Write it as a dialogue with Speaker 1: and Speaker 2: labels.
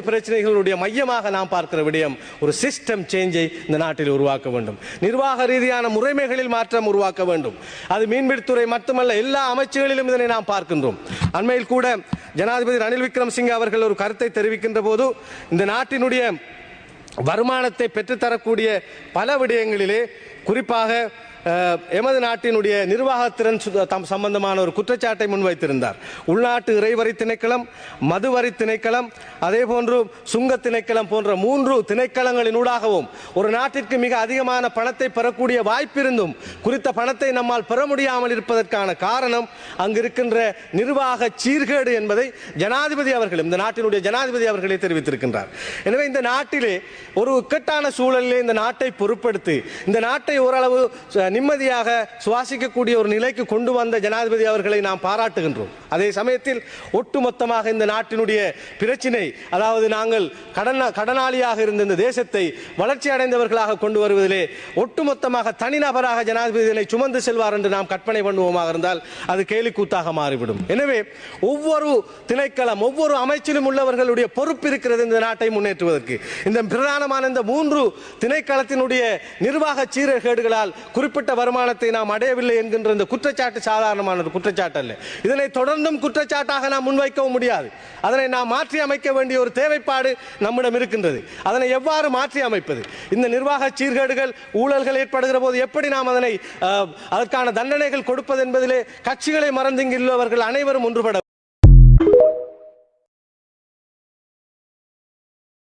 Speaker 1: பிரச்சனைகளுடைய மையமாக நாம் பார்க்கிற விடயம் ஒரு சிஸ்டம் சேஞ்சை இந்த நாட்டில் உருவாக்க வேண்டும். நிர்வாக ரீதியான முறைமைகளில் மாற்றம் உருவாக்க வேண்டும். அது மீன்பிடித்துறை மட்டுமல்ல, எல்லா அமைச்சுகளிலும் இதனை நாம் பார்க்கின்றோம். அண்மையில் கூட ஜனாதிபதி ரணில் விக்ரமசிங்கே அவர்கள் ஒரு கருத்தை தெரிவிக்கின்ற போது இந்த நாட்டினுடைய வருமானத்தை பெற்றுத்தரக்கூடிய பல விடயங்களிலே குறிப்பாக எமது நாட்டினுடைய நிர்வாகத்திறன் சம்பந்தமான ஒரு குற்றச்சாட்டை முன்வைத்திருந்தார். உள்நாட்டு இறைவரி திணைக்களம், மதுவரி திணைக்களம், அதே போன்று சுங்க திணைக்களம் போன்ற 3 திணைக்களங்களினூடாகவும் ஒரு நாட்டிற்கு மிக அதிகமான பணத்தை பெறக்கூடிய வாய்ப்பிருந்தும் குறித்த பணத்தை நம்மால் பெற முடியாமல் இருப்பதற்கான காரணம் அங்கு இருக்கின்ற நிர்வாக சீர்கேடு என்பதை ஜனாதிபதி அவர்களும் இந்த நாட்டினுடைய ஜனாதிபதி அவர்களே தெரிவித்திருக்கின்றார். எனவே இந்த நாட்டிலே ஒரு இக்கட்டான சூழலிலே இந்த நாட்டை பொறுப்படுத்தி இந்த நாட்டை ஓரளவு நிம்மதியாக சுவாசிக்கக்கூடிய ஒரு நிலைக்கு கொண்டு வந்த ஜனாதிபதி அவர்களை நாம் பாராட்டுகின்றோம். அதே சமயத்தில் ஒட்டுமொத்தமாக இந்த நாட்டினுடைய பிரச்சினை, அதாவது நாங்கள் கடனாளியாக இருந்த இந்த தேசத்தை வளர்ச்சி அடைந்தவர்களாக கொண்டு வருவதிலே ஒட்டுமொத்தமாக தனிநபராக ஜனாதிபதிகளை சுமந்து செல்வார் என்று நாம் கற்பனை பண்ணுவோமாக இருந்தால் அது கேலிக்கூத்தாக மாறிவிடும். எனவே ஒவ்வொரு திணைக்களம், ஒவ்வொரு அமைச்சிலும் உள்ளவர்களுடைய பொறுப்பு இருக்கிறது இந்த நாட்டை முன்னேற்றுவதற்கு. இந்த பிரதானமான இந்த 3 திணைக்களத்தினுடைய நிர்வாக சீர்கேடுகளால் குறிப்பிட்ட வருமானத்தை நாம் அடையவில்லை என்கின்ற இந்த குற்றச்சாட்டு சாதாரணமான ஒரு குற்றச்சாட்டு அல்ல. இதனை தொடர்ந்தும் குற்றச்சாட்டாக நாம் முன்வைக்கவும் முடியாது. அதனை நாம் மாற்றி அமைக்க வேண்டிய ஒரு தேவைப்பாடு நம்மிடம் இருக்கின்றது. அதனை எவ்வாறு மாற்றி அமைப்பது? இந்த நிர்வாக சீர்கேடுகள், ஊழல்கள் ஏற்படுகிற போது எப்படி நாம் அதனை அதற்கான தண்டனைகள் கொடுப்பது என்பதிலே கட்சிகளை மறந்து இங்குள்ளவர்கள் அனைவரும் ஒன்றுபட